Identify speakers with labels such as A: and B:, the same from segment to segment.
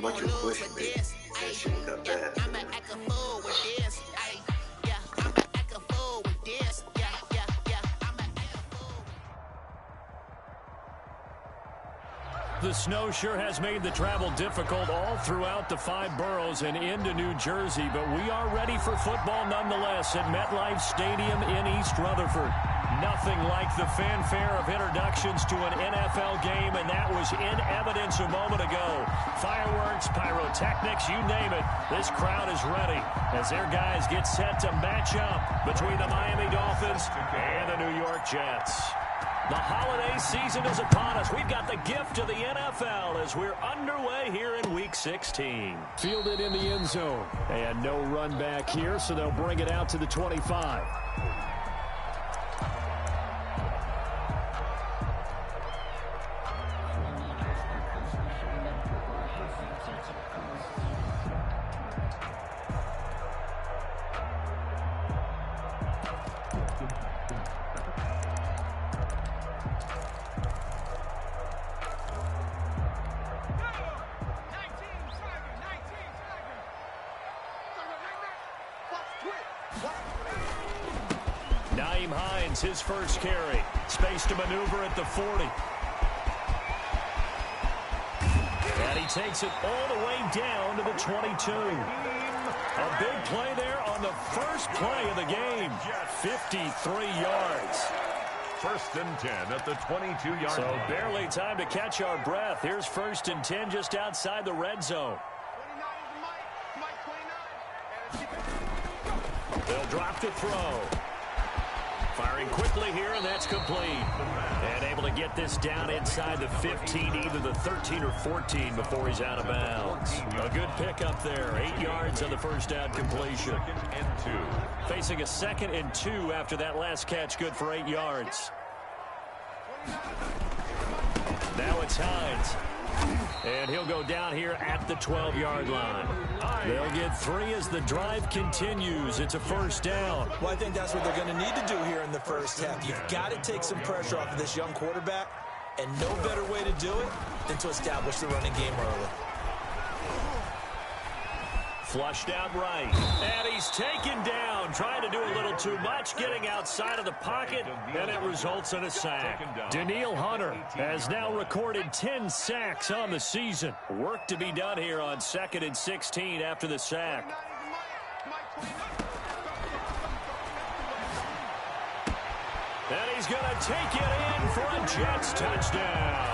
A: pretty much a push, man. That shit ain't that bad, man.
B: The snow sure has made the travel difficult all throughout the 5 boroughs and into New Jersey, but we are ready for football nonetheless at MetLife Stadium in East Rutherford. Nothing like the fanfare of introductions to an NFL game, and that was in evidence a moment ago. Fireworks, pyrotechnics, you name it. This crowd is ready as their guys get set to match up between the Miami Dolphins and the New York Jets. The holiday season is upon us. We've got the gift of the NFL as we're underway here in Week 16.
C: Fielded in the end zone. And no run back here, so they'll bring it out to the 25.
B: His first carry. Space to maneuver at the 40. And he takes it all the way down to the 22. A big play there on the first play of the game. 53 yards.
D: First and 10 at the 22-yard line.
B: So barely time to catch our breath. Here's first and 10 just outside the red zone. They'll drop to throw. Firing quickly here, and that's complete. And able to get this down inside the 15, either the 13 or 14 before he's out of bounds. A good pickup there. 8 yards on the first down completion.
D: Second and 2.
B: Facing a 2nd and 2 after that last catch, good for 8 yards. Now it's Hines. And he'll go down here at the 12-yard line. They'll get 3 as the drive continues. It's a first down.
E: Well, I think that's what they're going to need to do here in the first half. You've got to take some pressure off of this young quarterback, and no better way to do it than to establish the running game early.
B: Flushed out right. And he's taken down. Trying to do a little too much. Getting outside of the pocket. And it results in a sack. Danielle Hunter has now recorded 10 sacks on the season. Work to be done here on 2nd and 16 after the sack. And he's going to take it in for a Jets touchdown.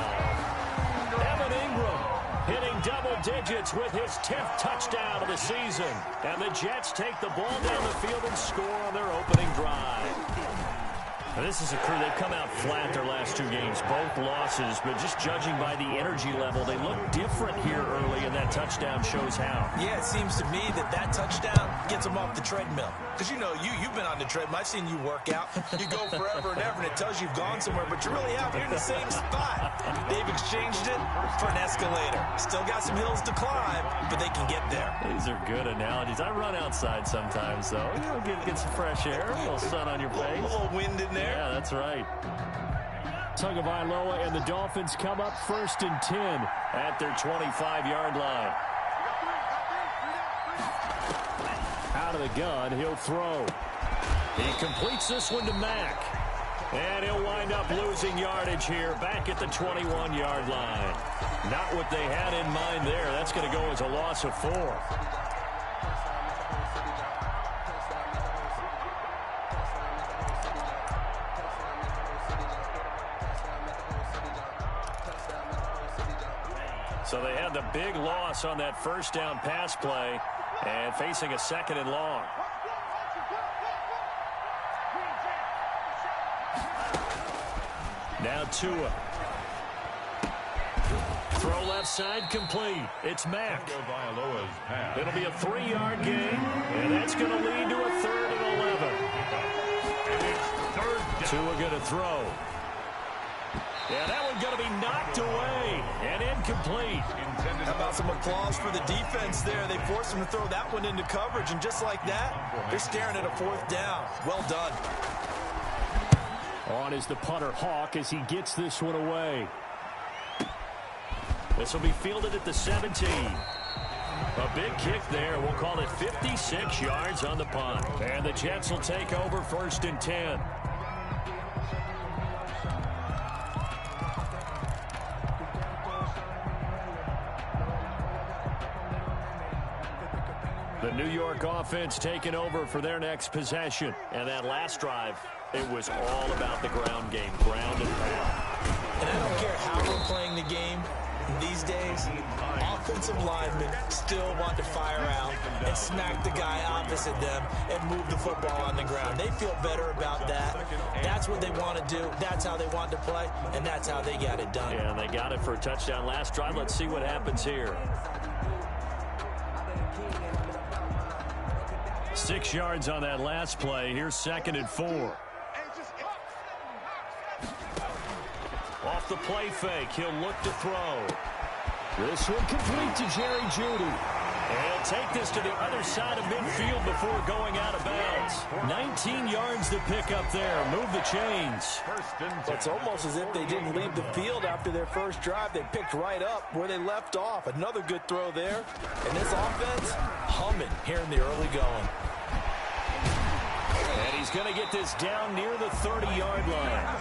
B: Evan Ingram hitting double digits with his 10th touchdown of the season. And the Jets take the ball down the field and score on their opening drive. Now this is a crew, they've come out flat their last 2 games, both losses, but just judging by the energy level, they look different here early, and that touchdown shows how.
E: Yeah, it seems to me that touchdown gets them off the treadmill. Because, you know, you've been on the treadmill. I've seen you work out. You go forever and ever, and it tells you you've gone somewhere, but you really haven't. You're in the same spot. They've exchanged it for an escalator. Still got some hills to climb, but they can get there.
B: These are good analogies. I run outside sometimes, though. You know, get some fresh air, a little sun on your face.
E: A little wind in there.
B: Yeah, that's right.
C: Tagovailoa and the Dolphins come up first and 10
B: at their 25-yard line.
C: Out of the gun, he'll throw.
B: He completes this one to Mack. And he'll wind up losing yardage here back at the 21-yard line. Not what they had in mind there. That's going to go as a loss of 4. So they had the big loss on that first down pass play and facing a 2nd and long. Now Tua. Throw left side complete. It's Mack. It'll be a 3-yard gain, and that's going to lead to a 3rd and 11. Tua going to throw. Yeah, that one's going to be knocked away and incomplete.
E: How about some applause for the defense there? They forced him to throw that one into coverage, and just like that, they're staring at a 4th down. Well done.
C: On is the punter Hawk as he gets this one away.
B: This will be fielded at the 17. A big kick there. We'll call it 56 yards on the punt. And the Jets will take over 1st and 10. The New York offense taking over for their next possession. And that last drive, it was all about the ground game, ground and pound.
E: And I don't care how we're playing the game these days, offensive linemen still want to fire out and smack the guy opposite them and move the football on the ground. They feel better about that. That's what they want to do. That's how they want to play, and that's how they got it done.
B: Yeah, and they got it for a touchdown last drive. Let's see what happens here. 6 yards on that last play. Here's 2nd and 4. Off the play fake, he'll look to throw.
C: This one complete to Jerry Jeudy.
B: And he'll take this to the other side of midfield before going out of bounds. 19 yards to pick up there. Move the chains.
E: It's almost as if they didn't leave the field after their first drive. They picked right up where they left off. Another good throw there. And this offense humming here in the early going.
B: And he's going to get this down near the 30-yard line.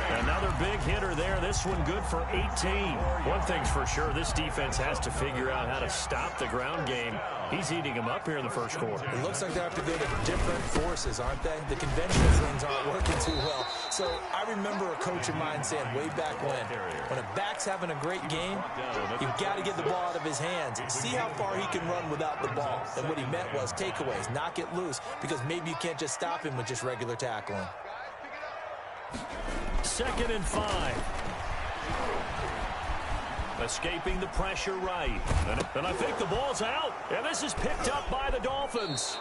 B: Another big hitter there. This one good for 18. One thing's for sure, this defense has to figure out how to stop the ground game. He's eating them up here in the first quarter.
E: It looks like they have to go to different forces, aren't they? The conventional things aren't working too well. So I remember a coach of mine saying way back when a back's having a great game, you've got to get the ball out of his hands. See how far he can run without the ball. And what he meant was takeaways, knock it loose, because maybe you can't just stop him with just regular tackling.
B: 2nd and 5. Escaping the pressure right. And I think the ball's out. And this is picked up by the Dolphins.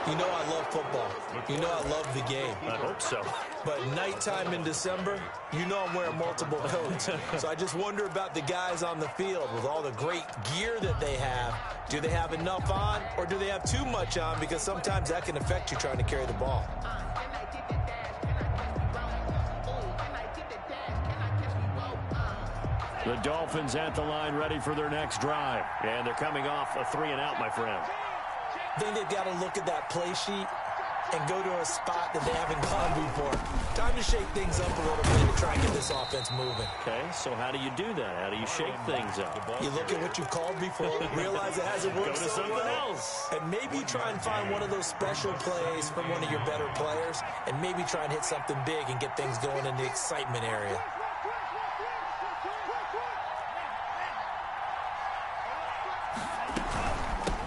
E: You know I love football. You know I love the game.
B: I hope so.
E: But nighttime in December, you know I'm wearing multiple coats. So I just wonder about the guys on the field with all the great gear that they have. Do they have enough on, or do they have too much on? Because sometimes that can affect you trying to carry the ball.
B: The Dolphins at the line ready for their next drive. And they're coming off a 3-and-out, my friend.
E: I think they've got to look at that play sheet and go to a spot that they haven't gone before. Time to shake things up a little bit to try and get this offense moving.
B: Okay, so how do you do that? How do you shake things up?
E: You look at what you called before, realize it hasn't worked
B: Go to
E: so
B: something
E: well,
B: else.
E: and maybe try and find one of those special plays from one of your better players, and maybe try and hit something big and get things going in the excitement area.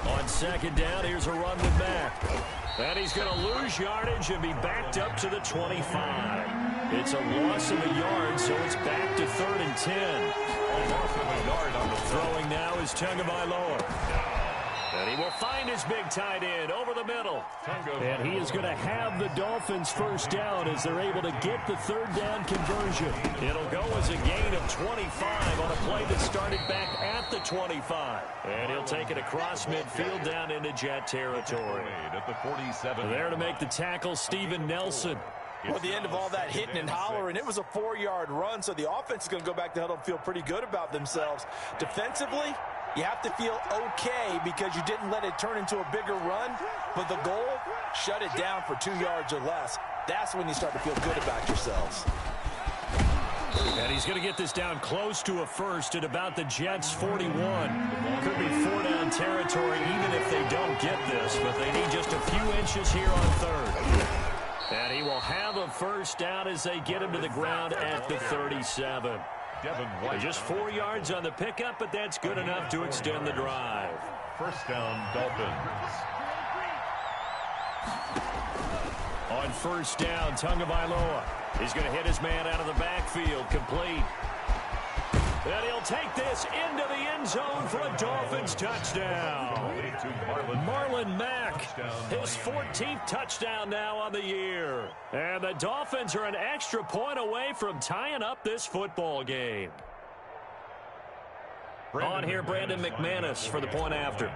B: On 2nd down, here's a run with Mack. And he's going to lose yardage and be backed up to the 25. It's a loss of a yard, so it's back to 3rd and 10. Throwing now is Tagovailoa. And he will find his big tight end over the middle. And he is going to have the Dolphins first down as they're able to get the 3rd down conversion. It'll go as a gain of 25 on a play that started back at the 25. And he'll take it across midfield down into Jet territory.
D: At the 47.
B: There to make the tackle, Steven Nelson.
E: Well, at the end of all that hitting and hollering, it was a 4-yard run, so the offense is going to go back to huddle and feel pretty good about themselves. Defensively, you have to feel okay because you didn't let it turn into a bigger run, but the goal, shut it down for 2 yards or less. That's when you start to feel good about yourselves.
B: And he's going to get this down close to a first at about the Jets' 41. Could be 4-down territory even if they don't get this, but they need just a few inches here on 3rd. And he will have a first down as they get him to the ground at the 37. Just 4 yards on the pickup, but that's good enough to extend the drive.
D: First down, Dolphins.
B: On 1st down, Tagovailoa. He's going to hit his man out of the backfield, complete. And he'll take this into the end zone for a Dolphins touchdown. Marlon Mack, his 14th touchdown now on the year. And the Dolphins are an extra point away from tying up this football game. On here, Brandon McManus for the point after.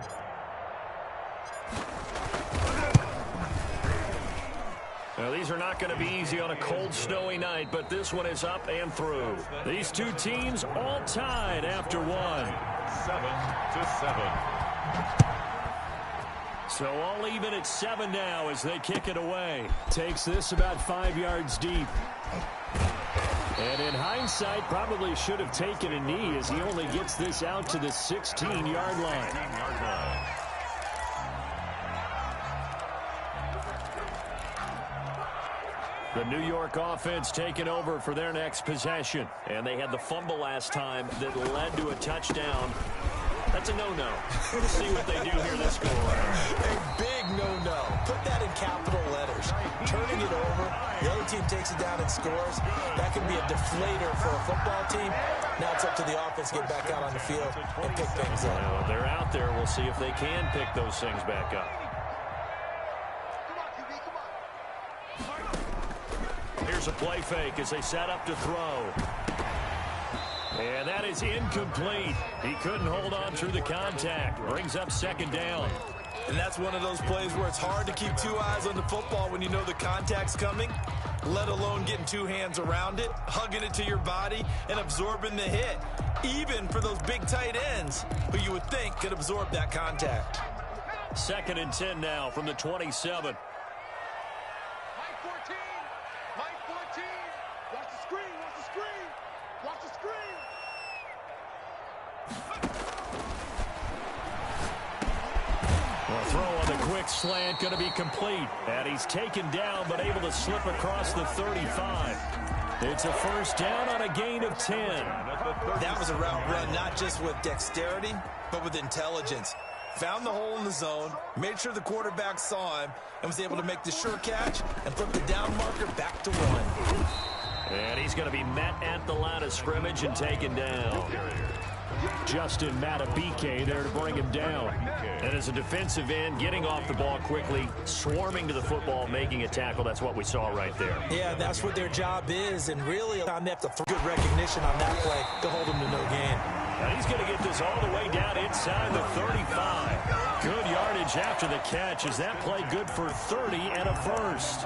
B: Now, these are not going to be easy on a cold, snowy night, but this one is up and through. These two teams all tied after one.
D: 7-7.
B: So all even at 7 now as they kick it away.
C: Takes this about 5 yards deep.
B: And in hindsight, probably should have taken a knee as he only gets this out to the 16-yard line. The New York offense taking over for their next possession. And they had the fumble last time that led to a touchdown. That's a no-no. We'll see what they do here this go around.
E: A big no-no. Put that in capital letters. Turning it over, the other team takes it down and scores. That can be a deflator for a football team. Now it's up to the offense to get back out on the field and pick things up.
B: Well, they're out there. We'll see if they can pick those things back up. Here's a play fake as they set up to throw. And that is incomplete. He couldn't hold on through the contact. Brings up second down.
E: And that's one of those plays where it's hard to keep two eyes on the football when you know the contact's coming, let alone getting two hands around it, hugging it to your body, and absorbing the hit, even for those big tight ends who you would think could absorb that contact.
B: 2nd and 10 now from the 27. Throw on the quick slant, going to be complete. And he's taken down, but able to slip across the 35. It's a first down on a gain of 10.
E: That was a route run, not just with dexterity, but with intelligence. Found the hole in the zone, made sure the quarterback saw him, and was able to make the sure catch and flip the down marker back to 1.
B: And he's going to be met at the line of scrimmage and taken down. Justin Matabike there to bring him down. And as a defensive end, getting off the ball quickly, swarming to the football, making a tackle. That's what we saw right there.
E: Yeah, that's what their job is. And really, they have to good recognition on that play to hold him to no gain.
B: And he's going to get this all the way down inside the 35. Good yardage after the catch. Is that play good for 30 and a first?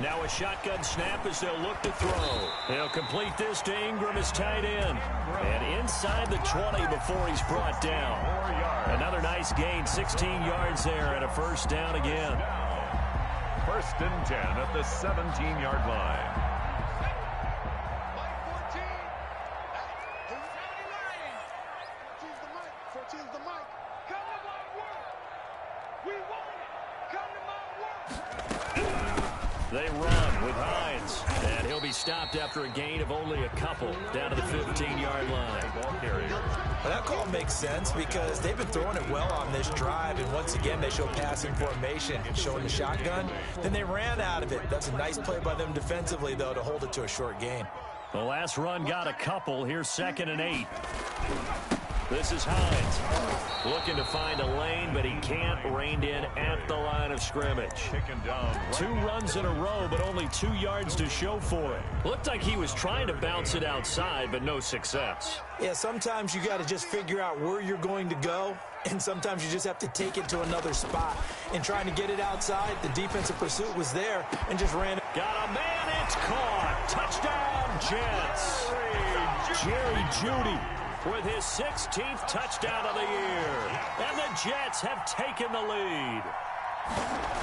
B: Now a shotgun snap as they'll look to throw. They'll complete this to Ingram as tight end. And inside the 20 before he's brought down. Another nice gain, 16 yards there and a first down again.
D: 1st and 10 at the 17-yard line.
B: They run with Hines, and he'll be stopped after a gain of only a couple down to the 15-yard line.
E: Well, that call makes sense because they've been throwing it well on this drive, and once again they show passing formation, showing the shotgun. Then they ran out of it. That's a nice play by them defensively, though, to hold it to a short gain.
B: The last run got a couple. Here's 2nd and 8. This is Hines looking to find a lane, but he can't. Reined in at the line of scrimmage. 2 runs in a row, but only 2 yards to show for it. Looked like he was trying to bounce it outside, but no success.
E: Yeah, sometimes you got to just figure out where you're going to go, and sometimes you just have to take it to another spot. And trying to get it outside, the defensive pursuit was there and just ran it.
B: Got a man, it's caught. Touchdown, Jets. Jerry Jeudy with his 16th touchdown of the year. And the Jets have taken the lead.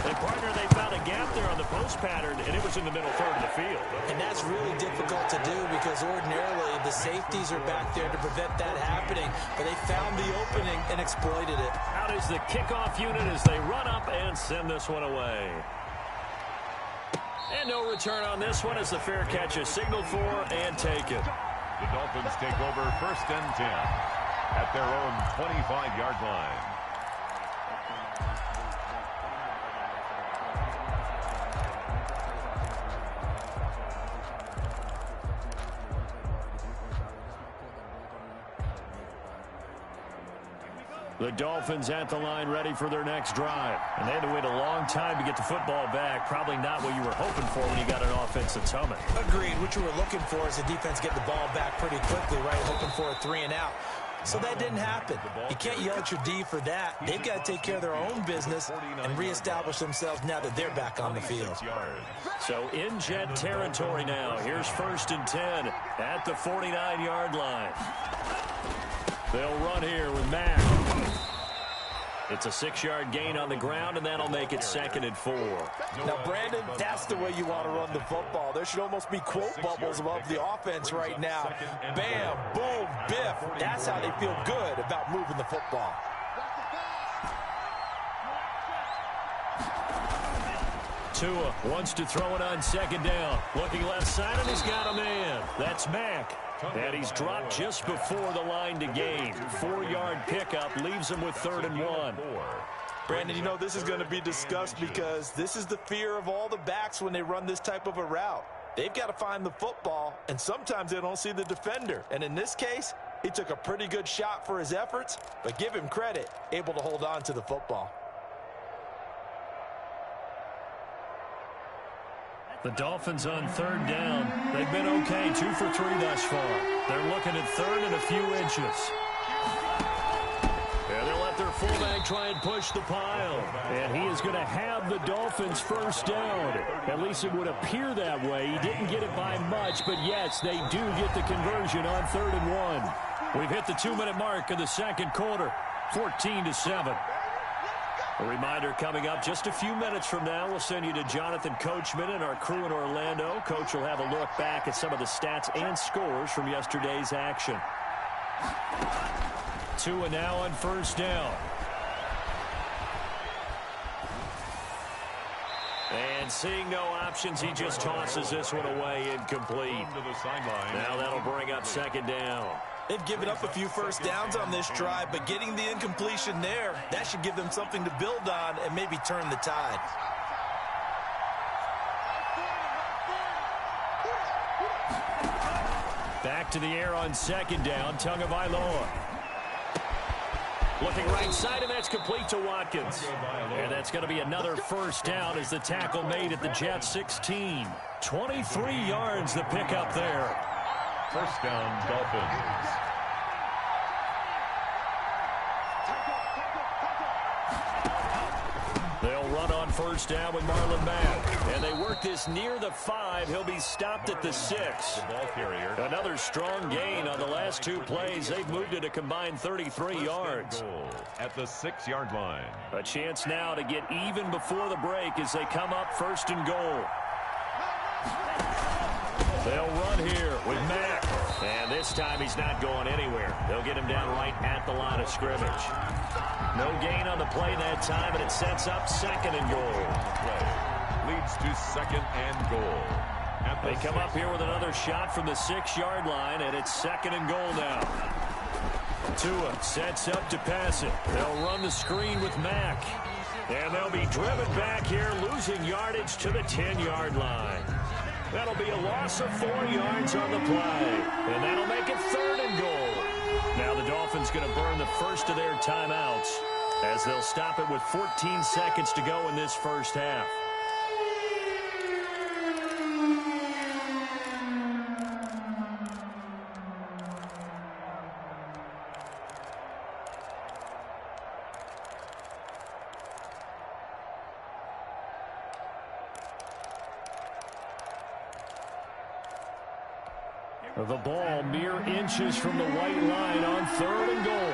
B: And, partner, they found a gap there on the post pattern, and it was in the middle third of the field.
E: And that's really difficult to do because ordinarily the safeties are back there to prevent that happening. But they found the opening and exploited it.
B: Out is the kickoff unit as they run up and send this one away. And no return on this one as the fair catch is signaled for and taken.
D: The Dolphins take over 1st and 10 at their own 25-yard line.
B: The Dolphins at the line ready for their next drive. And they had to wait a long time to get the football back. Probably not what you were hoping for when you got an offense that's humming.
E: Agreed. What you were looking for is the defense get the ball back pretty quickly, right? Hoping for a 3-and-out. So that didn't happen. You can't yell at your D for that. They've got to take care of their own business and reestablish themselves now that they're back on the field.
B: So in Jet territory now. Here's 1st and 10 at the 49-yard line. They'll run here with Mack. It's a 6-yard gain on the ground, and that'll make it 2nd and 4.
E: Now, Brandon, that's the way you want to run the football. There should almost be quote bubbles above the offense right now. Bam, boom, biff. That's how they feel good about moving the football.
B: Tua wants to throw it on 2nd down. Looking left side, and he's got a man. That's Mack. And he's dropped just before the line to gain. 4-yard pickup leaves him with 3rd and 1.
E: Brandon, you know this is going to be discussed because this is the fear of all the backs when they run this type of a route. They've got to find the football, and sometimes they don't see the defender. And in this case, he took a pretty good shot for his efforts, but give him credit, able to hold on to the football.
B: The Dolphins on 3rd down. They've been okay, 2 for 3 thus far. They're looking at 3rd and a few inches. And they'll let their fullback try and push the pile. And he is going to have the Dolphins 1st down. At least it would appear that way. He didn't get it by much, but yes, they do get the conversion on 3rd and 1. We've hit the 2-minute mark in the 2nd quarter, 14-7. A reminder coming up just a few minutes from now. We'll send you to Jonathan Coachman and our crew in Orlando. Coach will have a look back at some of the stats and scores from yesterday's action. Tua now on 1st down. And seeing no options, he just tosses this one away incomplete. Now that'll bring up 2nd down.
E: They've given up a few 1st downs on this drive, but getting the incompletion there, that should give them something to build on and maybe turn the tide.
B: Back to the air on 2nd down, Tagovailoa. Looking right side, and that's complete to Watkins. And that's going to be another 1st down as the tackle made at the Jets 16. 23 yards the pickup there.
D: 1st down, Dolphins.
B: They'll run on 1st down with Marlon Mack. And they work this near the 5. He'll be stopped at the 6.
D: The ball carrier.
B: Another strong gain on the last 2 plays. They've moved it a combined 33 yards.
D: At the 6-yard line.
B: A chance now to get even before the break as they come up 1st and goal. They'll run here with Mack. And this time he's not going anywhere. They'll get him down right at the line of scrimmage. No gain on the play that time, and it sets up 2nd and goal.
D: Leads to 2nd and goal.
B: They come up here with another shot from the 6-yard line, and it's 2nd and goal now. Tua sets up to pass it. They'll run the screen with Mack. And they'll be driven back here, losing yardage to the 10-yard line. That'll be a loss of 4 yards on the play. And that'll make it 3rd and goal. Now the Dolphins going to burn the first of their timeouts as they'll stop it with 14 seconds to go in this 1st half. The ball mere inches from the white line on 3rd and goal.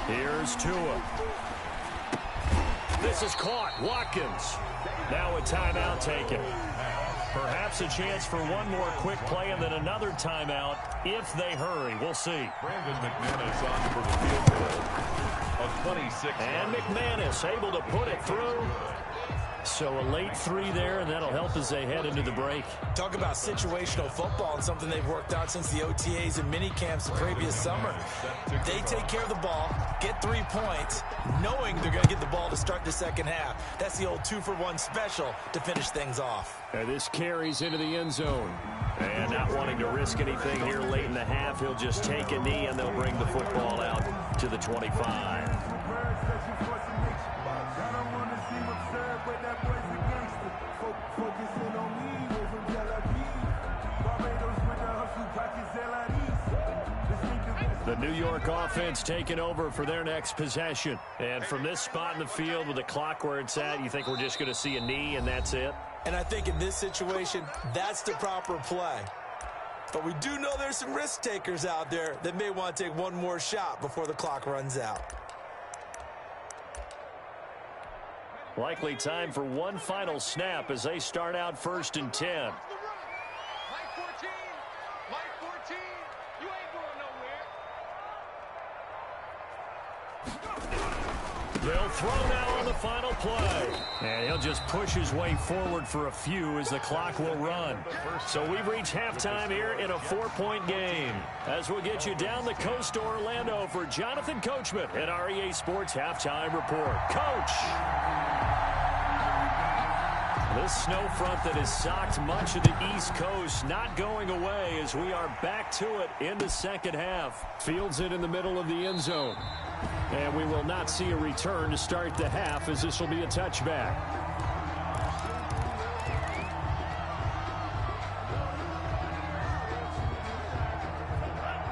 B: Here's Tua. This is caught. Watkins. Now a timeout taken. Perhaps a chance for one more quick play and then another timeout if they hurry. We'll see.
D: Brandon McManus on for the field goal. A 26.
B: And McManus able to put it through. So a late 3 there, and that'll help as they head into the break.
E: Talk about situational football and something they've worked on since the OTAs and mini camps the previous summer. They take care of the ball, get 3 points, knowing they're going to get the ball to start the second half. That's the old 2-for-1 special to finish things off.
B: And this carries into the end zone. And not wanting to risk anything here late in the half, he'll just take a knee, and they'll bring the football out to the 25. The New York offense taking over for their next possession. And from this spot in the field with the clock where it's at, you think we're just going to see a knee and that's it?
E: And I think in this situation, that's the proper play. But we do know there's some risk takers out there that may want to take one more shot before the clock runs out.
B: Likely time for one final snap as they start out 1st and 10. They'll throw now on the final play. And he'll just push his way forward for a few as the clock will run. So we've reached halftime here in a 4-point game. As we'll get you down the coast to Orlando for Jonathan Coachman at our EA Sports Halftime Report. Coach! This snow front that has socked much of the East Coast not going away as we are back to it in the second half. Fields it in the middle of the end zone. And we will not see a return to start the half as this will be a touchback.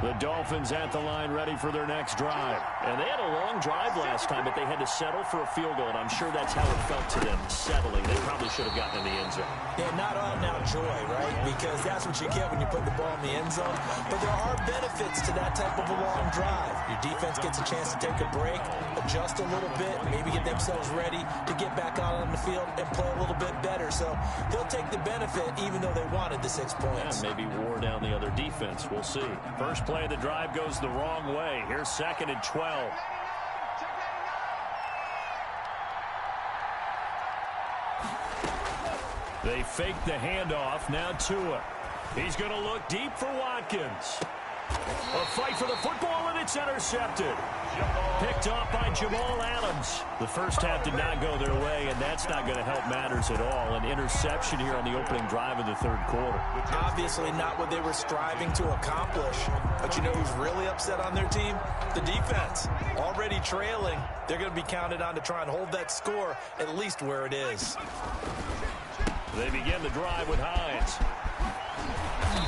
B: The Dolphins at the line ready for their next drive. And they had a long drive last time, but they had to settle for a field goal, and I'm sure that's how it felt to them, settling. They probably should have gotten in the end zone.
E: Yeah, not all now joy, right? Because that's what you get when you put the ball in the end zone. But there are benefits to that type of a long drive. Your defense gets a chance to take a break, adjust a little bit, maybe get themselves ready to get back out on the field and play a little bit better. So they'll take the benefit even though they wanted the 6 points.
B: Yeah, maybe wore down the other defense. We'll see. First play of the drive goes the wrong way. Here's 2nd and 12. They fake the handoff. Now Tua. He's going to look deep for Watkins. A fight for the football, and it's intercepted. Picked off by Jamal Adams. The first half did not go their way, and that's not going to help matters at all. An interception here on the opening drive of the third quarter.
E: Obviously not what they were striving to accomplish. But you know who's really upset on their team? The defense. Already trailing. They're going to be counted on to try and hold that score at least where it is.
B: They begin the drive with Hines.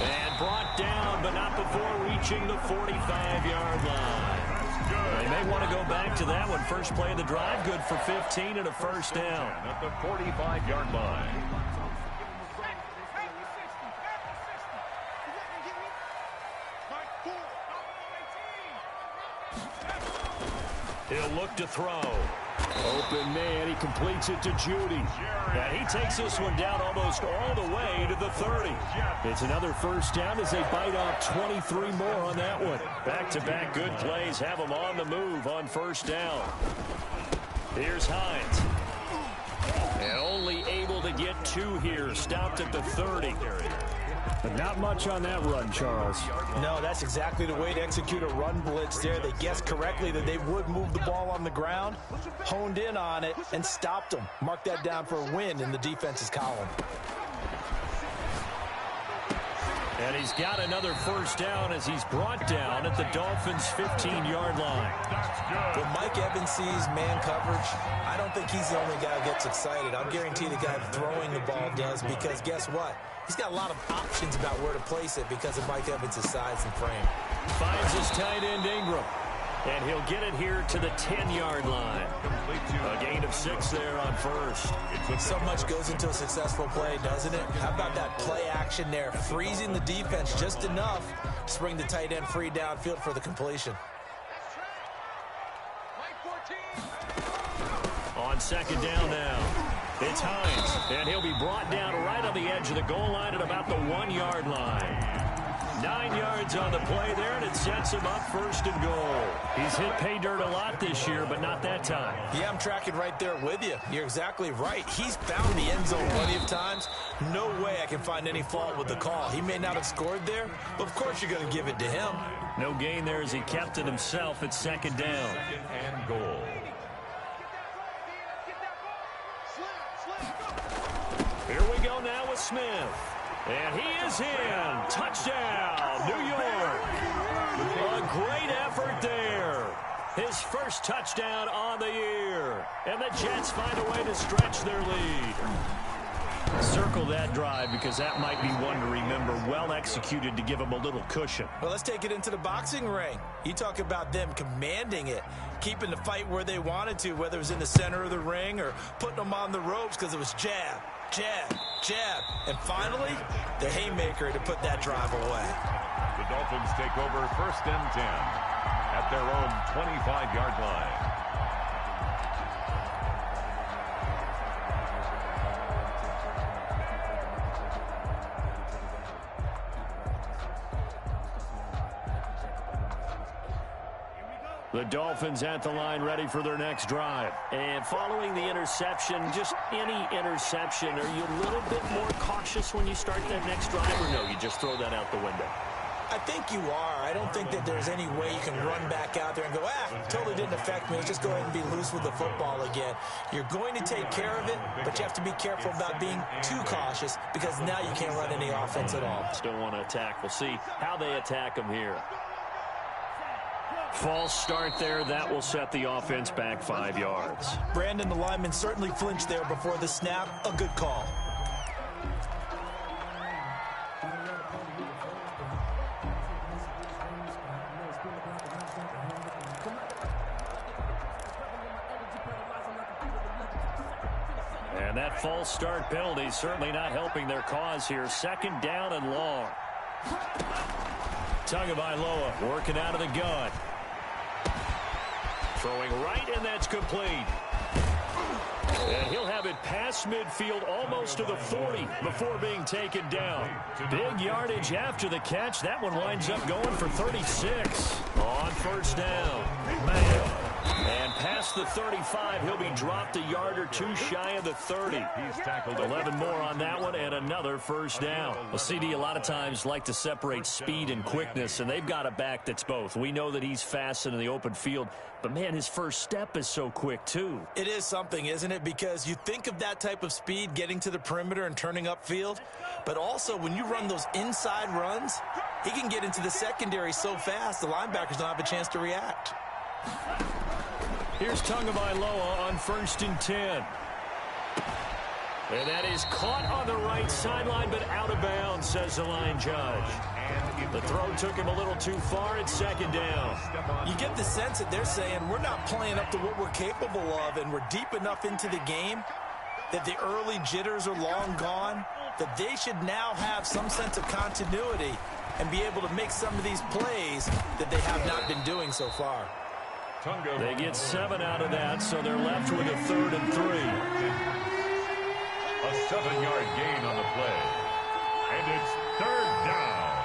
B: And brought down, but not before reaching the 45-yard line. They may want to go back to that one. First play of the drive, good for 15 and a first down.
D: At the 45-yard line.
B: He'll look to throw. Open man, he completes it to Judy. And he takes this one down almost all the way to the 30. It's another first down as they bite off 23 more on that one. Back-to-back good plays have them on the move on first down. Here's Hines. And only able to get 2 here. Stopped at the 30.
C: But not much on that run, Charles.
E: No, that's exactly the way to execute a run blitz there. They guessed correctly that they would move the ball on the ground, honed in on it, and stopped them. Mark that down for a win in the defense's column.
B: And he's got another first down as he's brought down at the Dolphins' 15-yard line.
E: When Mike Evans sees man coverage, I don't think he's the only guy who gets excited. I'll guarantee the guy throwing the ball does, because guess what? He's got a lot of options about where to place it because of Mike Evans' size and frame.
B: Finds his tight end Ingram. And he'll get it here to the 10-yard line. A gain of 6 there on first.
E: So much goes into a successful play, doesn't it? How about that play action there? Freezing the defense just enough to bring the tight end free downfield for the completion.
B: On second down now, it's Hines. And he'll be brought down right on the edge of the goal line at about the 1-yard line. 9 yards on the play there, and it sets him up first and goal. He's hit pay dirt a lot this year, but not that time.
E: Yeah, I'm tracking right there with you. You're exactly right. He's found the end zone plenty of times. No way I can find any fault with the call. He may not have scored there, but of course you're going to give it to him.
B: No gain there as he kept it himself at second down.
D: Second and goal.
B: Here we go now with Smith. And he is in. Touchdown, New York. A great effort there. His first touchdown on the year. And the Jets find a way to stretch their lead. Circle that drive because that might be one to remember. Well executed to give him a little cushion.
E: Well, let's take it into the boxing ring. You talk about them commanding it, keeping the fight where they wanted to, whether it was in the center of the ring or putting them on the ropes because it was jab, jab, jab. And finally, the haymaker to put that drive away.
D: The Dolphins take over first and 10 at their own 25-yard line.
B: The Dolphins at the line ready for their next drive. And following the interception, just any interception, are you a little bit more cautious when you start that next drive, or no, you just throw that out the window?
E: I think you are. I don't think that there's any way you can run back out there and go, totally didn't affect me. Let's just go ahead and be loose with the football again. You're going to take care of it, but you have to be careful about being too cautious because now you can't run any offense at all.
B: Still want to attack. We'll see how they attack them here. False start there. That will set the offense back 5 yards.
E: Brandon, the lineman, certainly flinched there before the snap. A good call.
B: And that false start penalty certainly not helping their cause here. Second down and long. Tagovailoa working out of the gun. Throwing right, and that's complete. And he'll have it past midfield almost to the 40 before being taken down. Big yardage after the catch. That one winds up going for 36 on first down. Man. And past the 35, he'll be dropped a yard or two shy of the 30.
D: He's tackled
B: 11 more on that one and another first down. Well, CD a lot of times like to separate speed and quickness, and they've got a back that's both. We know that he's fast in the open field, but, man, his first step is so quick, too.
E: It is something, isn't it? Because you think of that type of speed getting to the perimeter and turning upfield, but also when you run those inside runs, he can get into the secondary so fast the linebackers don't have a chance to react.
B: Here's Tagovailoa on first and 10. And that is caught on the right sideline, but out of bounds, says the line judge. The throw took him a little too far at second down.
E: You get the sense that they're saying we're not playing up to what we're capable of, and we're deep enough into the game that the early jitters are long gone, that they should now have some sense of continuity and be able to make some of these plays that they have not been doing so far.
B: They get 7 out of that, so they're left with a 3rd and 3.
D: A 7-yard gain on the play. And it's 3rd down.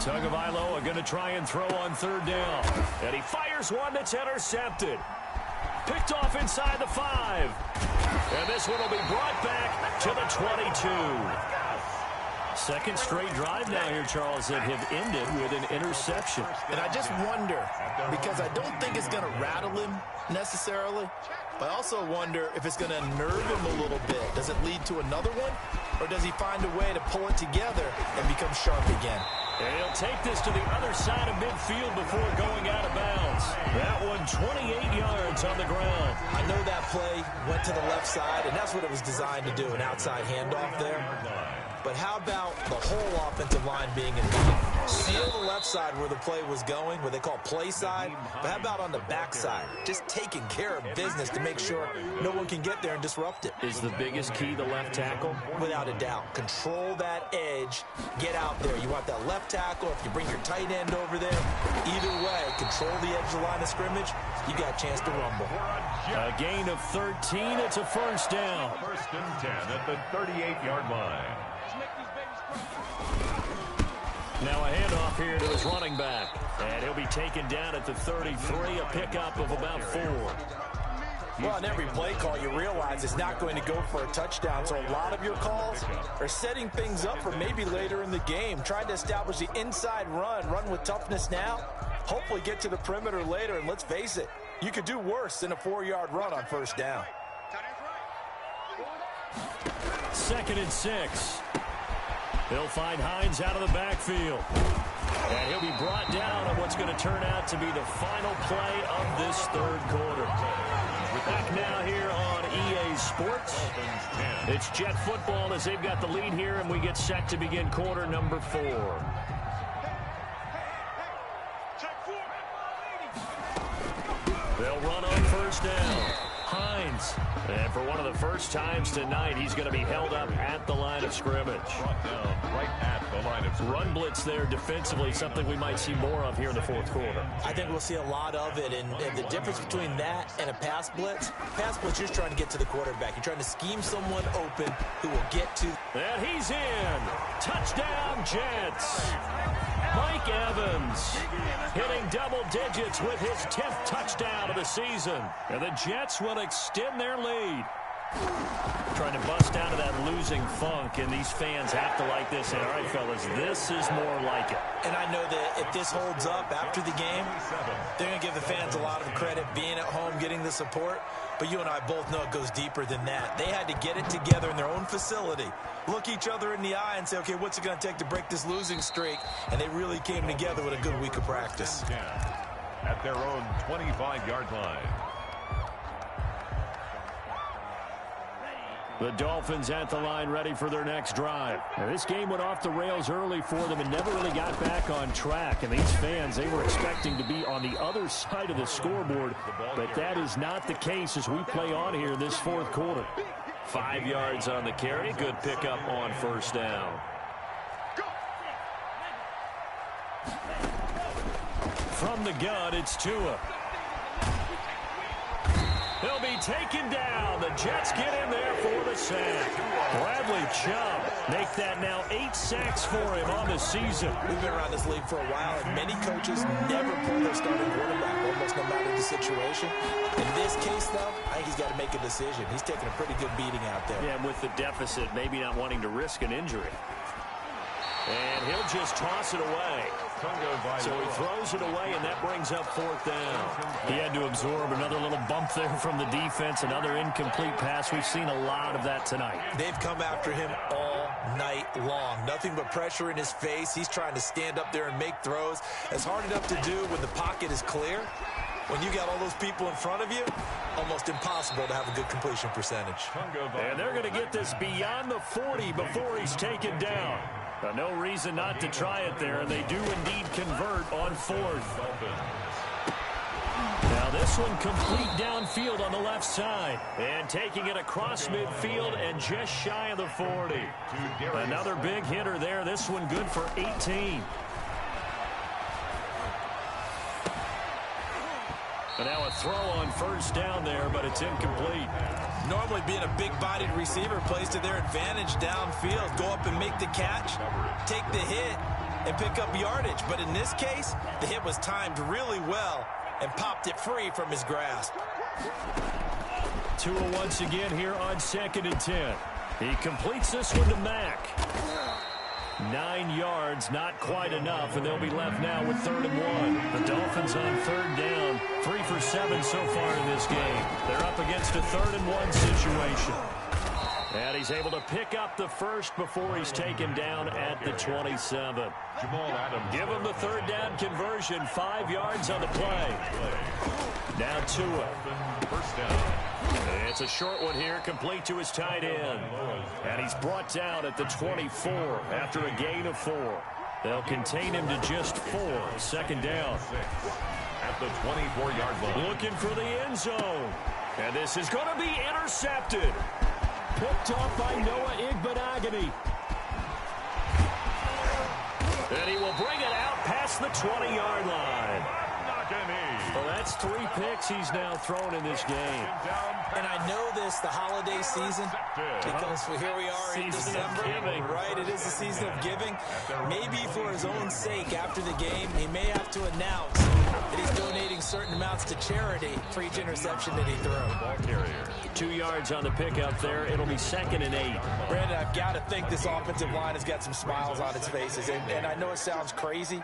B: Tagovailoa going to try and throw on 3rd down. And he fires one that's intercepted. Picked off inside the 5. And this one will be brought back to the 22. Second straight drive now here, Charles, that have ended with an interception.
E: And I just wonder, because I don't think it's going to rattle him necessarily, but I also wonder if it's going to nerve him a little bit. Does it lead to another one, or does he find a way to pull it together and become sharp again?
B: And he'll take this to the other side of midfield before going out of bounds. That one 28 yards on the ground.
E: I know that play went to the left side, and that's what it was designed to do, an outside handoff there. but how about the whole offensive line being involved? Seal the left side where the play was going, what they call play side, but how about on the back side? Just taking care of business to make sure no one can get there and disrupt it.
B: Is the biggest key the left tackle?
E: Without a doubt. Control that edge. Get out there. You want that left tackle. If you bring your tight end over there, either way, control the edge of the line of scrimmage, you got a chance to rumble.
B: A gain of 13. It's a first down.
D: First and 10 at the 38-yard line.
B: Now a handoff here to his running back. And he'll be taken down at the 33, a pickup of about 4.
E: Well, on every play call, you realize it's not going to go for a touchdown, so a lot of your calls are setting things up for maybe later in the game, trying to establish the inside run with toughness now, hopefully get to the perimeter later, and let's face it, you could do worse than a 4-yard run on first down.
B: 2nd and 6. He'll find Hines out of the backfield. And he'll be brought down on what's going to turn out to be the final play of this third quarter. Back now here on EA Sports. It's Jet football as they've got the lead here, and we get set to begin quarter number 4. They'll run on first down. Hines. And for one of the first times tonight, he's going to be held up at the line of scrimmage.
D: Brought down right at the line of scrimmage.
B: Run blitz there defensively, something we might see more of here in the fourth quarter.
E: I think we'll see a lot of it, and the difference between that and a pass blitz, you're just trying to get to the quarterback. You're trying to scheme someone open who will get to.
B: And he's in. Touchdown, Jets. Mike Evans hitting double digits with his 10th touchdown of the season. And the Jets will extend their lead. Trying to bust out of that losing funk, and these fans have to like this. And all right, fellas, this is more like it.
E: And I know that if this holds up after the game, they're going to give the fans a lot of credit being at home, getting the support. But you and I both know it goes deeper than that. They had to get it together in their own facility, look each other in the eye and say, okay, what's it going to take to break this losing streak? And they really came together with a good week of practice.
D: At their own 25-yard line.
B: The Dolphins at the line, ready for their next drive. Now, this game went off the rails early for them and never really got back on track. And these fans, they were expecting to be on the other side of the scoreboard. But that is not the case as we play on here in this fourth quarter. 5 yards on the carry. Good pickup on first down. From the gun, it's Tua. He'll be taken down. The Jets get in there for the sack. Bradley Chubb make that now 8 sacks for him on the season.
E: We've been around this league for a while, and many coaches never pull their starting quarterback, almost no matter the situation. In this case, though, I think he's got to make a decision. He's taking a pretty good beating out there.
B: Yeah, with the deficit, maybe not wanting to risk an injury. And he'll just toss it away. So he throws it away, and that brings up fourth down. He had to absorb another little bump there from the defense, another incomplete pass. We've seen a lot of that tonight.
E: They've come after him all night long. Nothing but pressure in his face. He's trying to stand up there and make throws. It's hard enough to do when the pocket is clear. When you got all those people in front of you, almost impossible to have a good completion percentage.
B: And they're going to get this beyond the 40 before he's taken down. No reason not to try it there, and they do indeed convert on fourth. Now this one complete downfield on the left side. And taking it across midfield and just shy of the 40. Another big hitter there. This one good for 18. And now a throw on first down there, but it's incomplete.
E: Normally being a big-bodied receiver plays to their advantage downfield. Go up and make the catch, take the hit, and pick up yardage. But in this case, the hit was timed really well and popped it free from his grasp.
B: Tua once again here on 2nd and 10. He completes this one to Mack. 9 yards, not quite enough, and they'll be left now with 3rd and 1. The Dolphins on 3rd down, 3 for 7 so far in this game. They're up against a 3rd and 1 situation. And he's able to pick up the first before he's taken down at the 27.
D: Jamal Adams.
B: Give him the third down conversion, 5 yards on the play. Now Tua.
D: First down.
B: It's a short one here, complete to his tight end. And he's brought down at the 24 after a gain of 4. They'll contain him to just 4. Second down.
D: At the 24-yard line.
B: Looking for the end zone. And this is going to be intercepted. Picked off by Noah Igbenogany. And he will bring it out past the 20-yard line. Well, that's 3 picks he's now thrown in this game.
E: And I know this, the holiday season, because here we are in December, right? It is the season of giving. Maybe for his own sake, after the game, he may have to announce that he's donating certain amounts to charity for each interception that he throws.
B: 2 yards on the pickup there. It'll be 2nd and 8.
E: Brandon, I've got to think this offensive line has got some smiles on its faces. And I know it sounds crazy,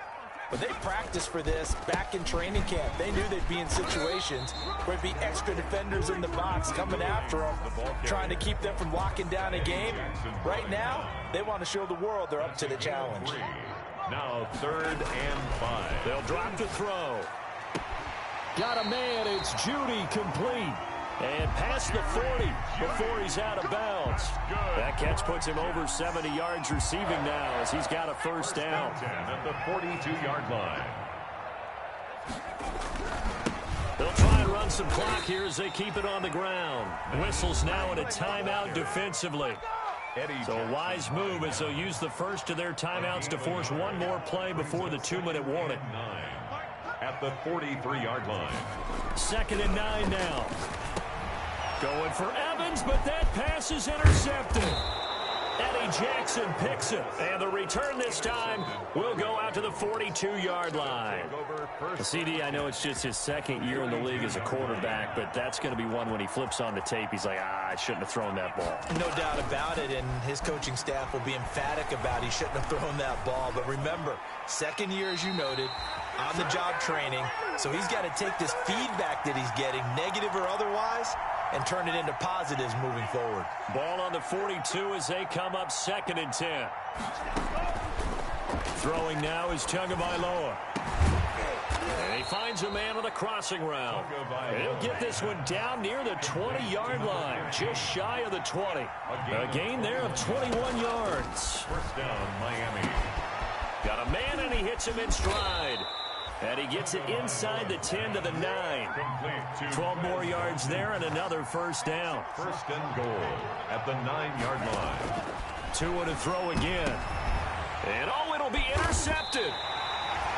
E: but they practiced for this back in training camp. They knew they'd be in situations where there'd be extra defenders in the box coming after them, trying to keep them from locking down a game. Right now, they want to show the world they're up to the challenge.
D: Now 3rd and 5.
B: They'll drop to throw. Got a man. It's Judy, complete. And past the 40 before he's out of bounds. That catch puts him over 70 yards receiving now as he's got a first down.
D: At the 42-yard line.
B: They'll try and run some clock here as they keep it on the ground. Whistles now in a timeout defensively. So a wise move as they'll use the first of their timeouts to force one more play before the 2-minute warning.
D: At the 43-yard line.
B: 2nd and 9 now. Going for Evans, but that pass is intercepted. Eddie Jackson picks it. And the return this time will go out to the 42-yard line. CD, I know it's just his 2nd year in the league as a quarterback, but that's going to be one when he flips on the tape. He's like, I shouldn't have thrown that ball.
E: No doubt about it, and his coaching staff will be emphatic about he shouldn't have thrown that ball. But remember, 2nd year, as you noted, on-the-job training. So he's got to take this feedback that he's getting, negative or otherwise, and turn it into positives moving forward.
B: Ball on the 42 as they come up 2nd and 10. Throwing now is Tagovailoa. And he finds a man on the crossing route. And he'll get this one down near the 20-yard line, just shy of the 20. A gain there of 21 yards.
D: First down, Miami.
B: Got a man, and he hits him in stride. And he gets it inside the 10 to the 9. 12 more yards there and another first down.
D: First and goal at the 9-yard line.
B: Tua to throw again. And it'll be intercepted.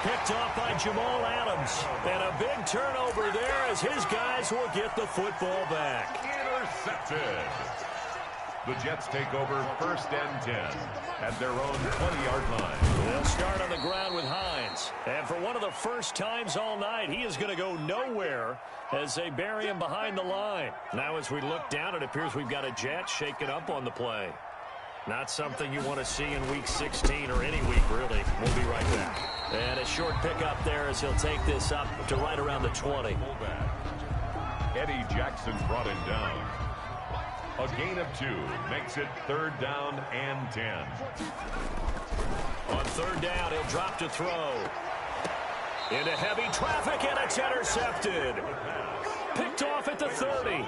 B: Picked off by Jamal Adams. And a big turnover there as his guys will get the football back.
D: Intercepted. The Jets take over 1st and 10 at their own 20-yard line.
B: They'll start on the ground with Hines. And for one of the first times all night, he is going to go nowhere as they bury him behind the line. Now as we look down, it appears we've got a Jet shaken up on the play. Not something you want to see in Week 16 or any week, really. We'll be right back. And a short pickup there as he'll take this up to right around the 20.
D: Eddie Jackson brought him down. A gain of 2 makes it 3rd down and 10.
B: On 3rd down, he'll drop to throw. Into heavy traffic, and it's intercepted. Picked off at the 30.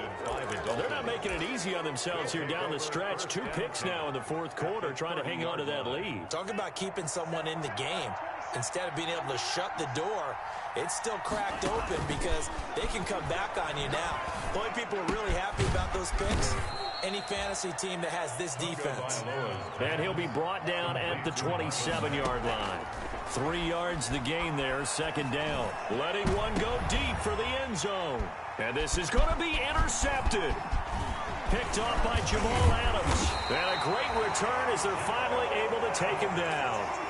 B: They're not making it easy on themselves here down the stretch. 2 picks now in the 4th quarter, trying to hang on to that lead.
E: Talk about keeping someone in the game. Instead of being able to shut the door, it's still cracked open because they can come back on you now. The only people are really happy about those picks, any fantasy team that has this defense.
B: And he'll be brought down at the 27-yard line. 3 yards the gain there, 2nd down. Letting one go deep for the end zone. And this is going to be intercepted. Picked off by Jamal Adams. And a great return as they're finally able to take him down.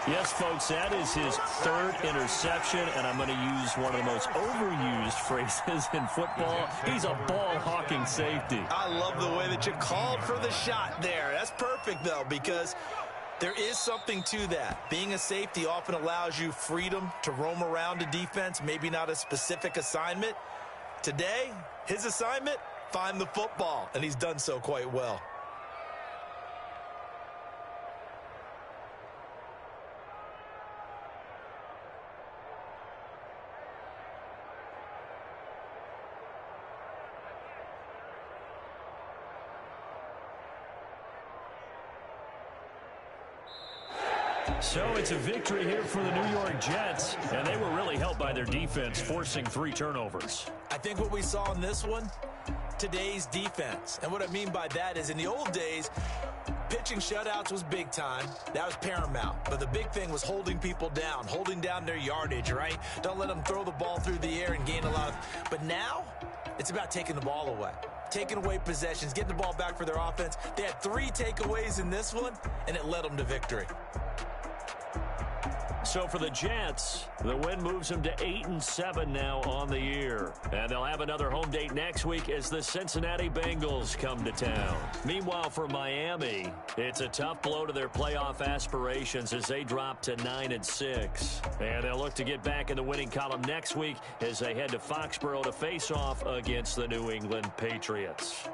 B: Yes, folks, that is his 3rd interception, and I'm going to use one of the most overused phrases in football. He's a ball-hawking safety.
E: I love the way that you called for the shot there. That's perfect, though, because there is something to that. Being a safety often allows you freedom to roam around a defense, maybe not a specific assignment. Today, his assignment, find the football, and he's done so quite well.
B: So it's a victory here for the New York Jets, and they were really helped by their defense, forcing 3 turnovers.
E: I think what we saw in this one, today's defense. And what I mean by that is in the old days, pitching shutouts was big time. That was paramount. But the big thing was holding people down, holding down their yardage, right? Don't let them throw the ball through the air and gain a lot of... But now, it's about taking the ball away. Taking away possessions, getting the ball back for their offense. They had 3 takeaways in this one, and it led them to victory.
B: So for the Jets, the win moves them to 8-7 now on the year. And they'll have another home date next week as the Cincinnati Bengals come to town. Meanwhile, for Miami, it's a tough blow to their playoff aspirations as they drop to 9-6. And they'll look to get back in the winning column next week as they head to Foxborough to face off against the New England Patriots.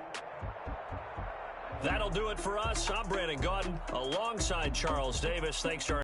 B: That'll do it for us. I'm Brandon Gaudin alongside Charles Davis. Thanks to our